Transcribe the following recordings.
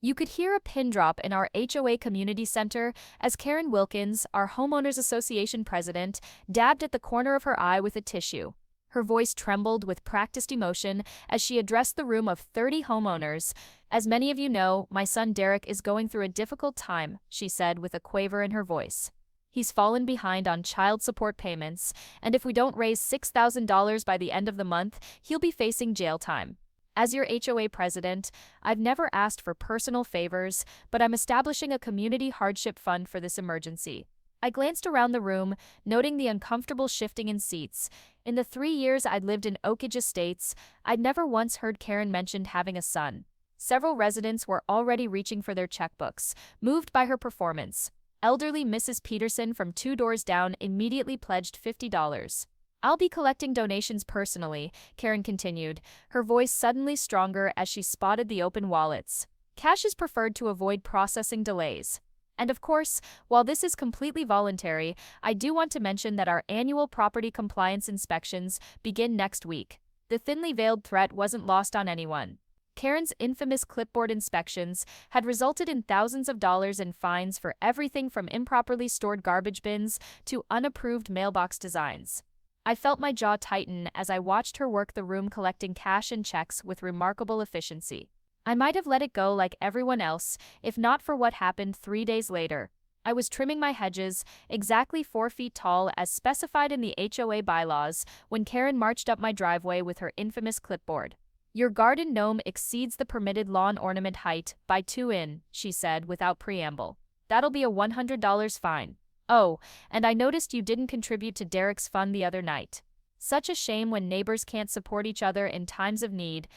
You could hear a pin drop in our HOA community center as Karen Wilkins, our homeowners association president, dabbed at the corner of her eye with a tissue. Her voice trembled with practiced emotion as she addressed the room of 30 homeowners. As many of you know, my son Derek is going through a difficult time, she said with a quaver in her voice. He's fallen behind on child support payments, and if we don't raise $6,000 by the end of the month, he'll be facing jail time. As your HOA president, I've never asked for personal favors, but I'm establishing a community hardship fund for this emergency. I glanced around the room, noting the uncomfortable shifting in seats. In the 3 years I'd lived in Oakage Estates, I'd never once heard Karen mention having a son. Several residents were already reaching for their checkbooks, moved by her performance. Elderly Mrs. Peterson from 2 doors down immediately pledged $50. I'll be collecting donations personally, Karen continued, her voice suddenly stronger as she spotted the open wallets. Cash is preferred to avoid processing delays. And of course, while this is completely voluntary, I do want to mention that our annual property compliance inspections begin next week. The thinly veiled threat wasn't lost on anyone. Karen's infamous clipboard inspections had resulted in thousands of dollars in fines for everything from improperly stored garbage bins to unapproved mailbox designs. I felt my jaw tighten as I watched her work the room collecting cash and checks with remarkable efficiency. I might have let it go like everyone else, if not for what happened 3 days later. I was trimming my hedges, exactly 4 feet tall as specified in the HOA bylaws, when Karen marched up my driveway with her infamous clipboard. Your garden gnome exceeds the permitted lawn ornament height by 2 in, she said without preamble. That'll be a $100 fine. Oh, and I noticed you didn't contribute to Derek's fund the other night. Such a shame when neighbors can't support each other in times of need.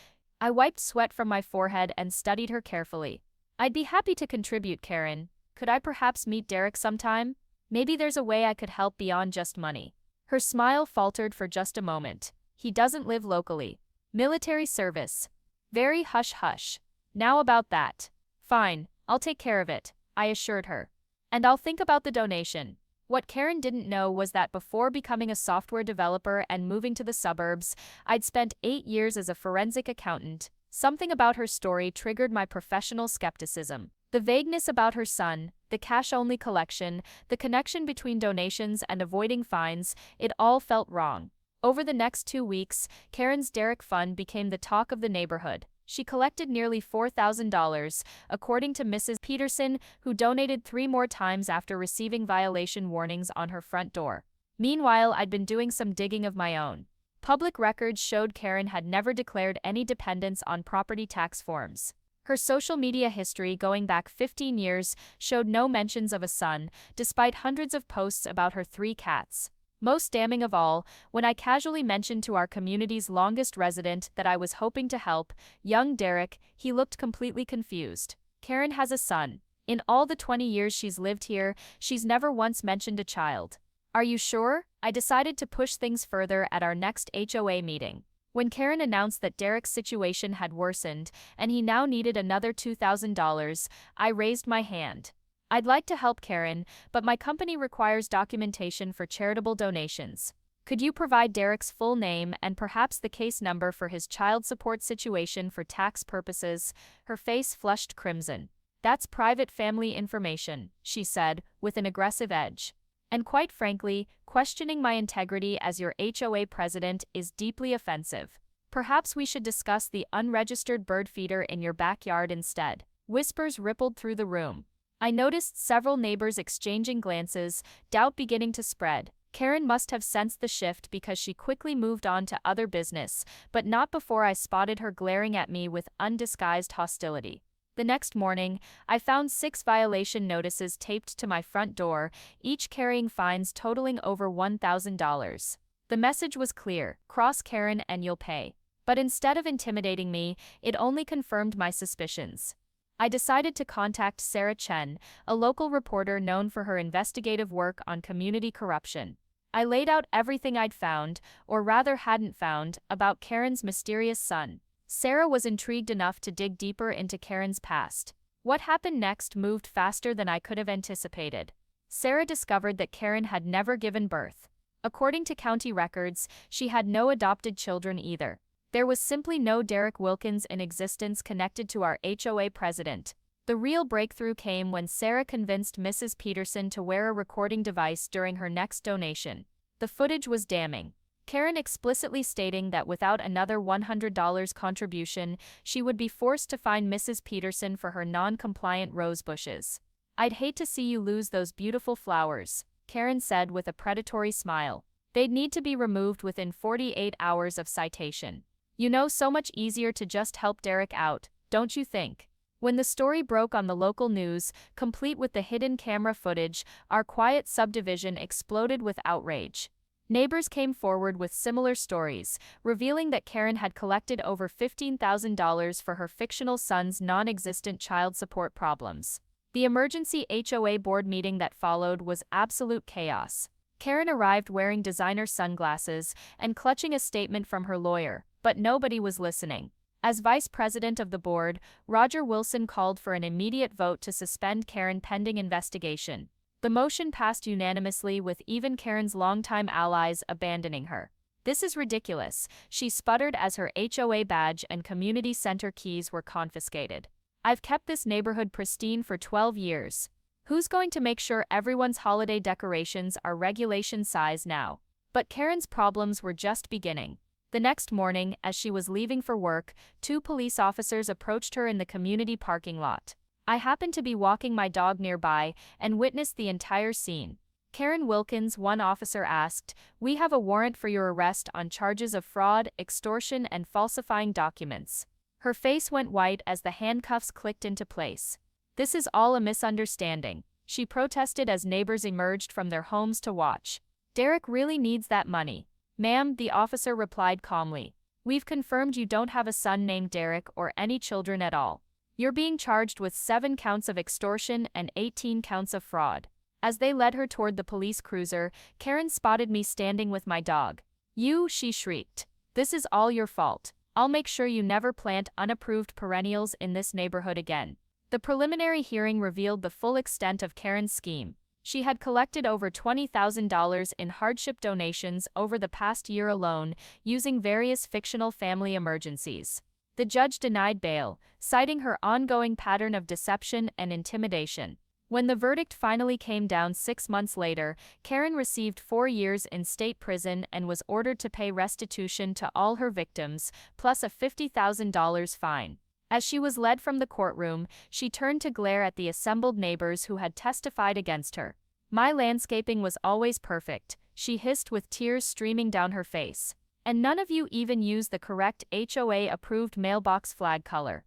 I wiped sweat from my forehead and studied her carefully. I'd be happy to contribute, Karen. Could I perhaps meet Derek sometime? Maybe there's a way I could help beyond just money. Her smile faltered for just a moment. He doesn't live locally. Military service. Very hush-hush. Now about that. Fine, I'll take care of it, I assured her. And I'll think about the donation. What Karen didn't know was that before becoming a software developer and moving to the suburbs, I'd spent 8 years as a forensic accountant. Something about her story triggered my professional skepticism. The vagueness about her son, the cash-only collection, the connection between donations and avoiding fines, it all felt wrong. Over the next 2 weeks, Karen's Derek Fund became the talk of the neighborhood. She collected nearly $4,000, according to Mrs. Peterson, who donated 3 more times after receiving violation warnings on her front door. Meanwhile, I'd been doing some digging of my own. Public records showed Karen had never declared any dependents on property tax forms. Her social media history going back 15 years showed no mentions of a son, despite hundreds of posts about her 3 cats. Most damning of all, when I casually mentioned to our community's longest resident that I was hoping to help, young Derek, he looked completely confused. Karen has a son. In all the 20 years she's lived here, she's never once mentioned a child. Are you sure? I decided to push things further at our next HOA meeting. When Karen announced that Derek's situation had worsened and he now needed another $2,000, I raised my hand. I'd like to help Karen, but my company requires documentation for charitable donations. Could you provide Derek's full name and perhaps the case number for his child support situation for tax purposes? Her face flushed crimson. That's private family information, she said, with an aggressive edge. And quite frankly, questioning my integrity as your HOA president is deeply offensive. Perhaps we should discuss the unregistered bird feeder in your backyard instead. Whispers rippled through the room. I noticed several neighbors exchanging glances, doubt beginning to spread. Karen must have sensed the shift because she quickly moved on to other business, but not before I spotted her glaring at me with undisguised hostility. The next morning, I found 6 violation notices taped to my front door, each carrying fines totaling over $1,000. The message was clear: cross Karen and you'll pay. But instead of intimidating me, it only confirmed my suspicions. I decided to contact Sarah Chen, a local reporter known for her investigative work on community corruption. I laid out everything I'd found, or rather hadn't found, about Karen's mysterious son. Sarah was intrigued enough to dig deeper into Karen's past. What happened next moved faster than I could have anticipated. Sarah discovered that Karen had never given birth. According to county records, she had no adopted children either. There was simply no Derek Wilkins in existence connected to our HOA president. The real breakthrough came when Sarah convinced Mrs. Peterson to wear a recording device during her next donation. The footage was damning. Karen explicitly stating that without another $100 contribution, she would be forced to fine Mrs. Peterson for her non-compliant rose bushes. "I'd hate to see you lose those beautiful flowers," Karen said with a predatory smile. "They'd need to be removed within 48 hours of citation. You know, so much easier to just help Derek out, don't you think?" When the story broke on the local news, complete with the hidden camera footage, our quiet subdivision exploded with outrage. Neighbors came forward with similar stories, revealing that Karen had collected over $15,000 for her fictional son's non-existent child support problems. The emergency HOA board meeting that followed was absolute chaos. Karen arrived wearing designer sunglasses and clutching a statement from her lawyer, but nobody was listening. As vice president of the board, Roger Wilson called for an immediate vote to suspend Karen pending investigation. The motion passed unanimously, with even Karen's longtime allies abandoning her. "This is ridiculous," she sputtered as her HOA badge and community center keys were confiscated. "I've kept this neighborhood pristine for 12 years. Who's going to make sure everyone's holiday decorations are regulation size now?" But Karen's problems were just beginning. The next morning, as she was leaving for work, 2 police officers approached her in the community parking lot. "I happened to be walking my dog nearby and witnessed the entire scene." Karen Wilkins, one officer asked, "We have a warrant for your arrest on charges of fraud, extortion, and falsifying documents." Her face went white as the handcuffs clicked into place. "This is all a misunderstanding," she protested as neighbors emerged from their homes to watch. "Derek really needs that money." "Ma'am," the officer replied calmly, "we've confirmed you don't have a son named Derek or any children at all. You're being charged with 7 counts of extortion and 18 counts of fraud." As they led her toward the police cruiser, Karen spotted me standing with my dog. "You," she shrieked. "This is all your fault. I'll make sure you never plant unapproved perennials in this neighborhood again." The preliminary hearing revealed the full extent of Karen's scheme. She had collected over $20,000 in hardship donations over the past year alone, using various fictional family emergencies. The judge denied bail, citing her ongoing pattern of deception and intimidation. When the verdict finally came down 6 months later, Karen received 4 years in state prison and was ordered to pay restitution to all her victims, plus a $50,000 fine. As she was led from the courtroom, she turned to glare at the assembled neighbors who had testified against her. "My landscaping was always perfect," she hissed with tears streaming down her face. "And none of you even used the correct HOA-approved mailbox flag color.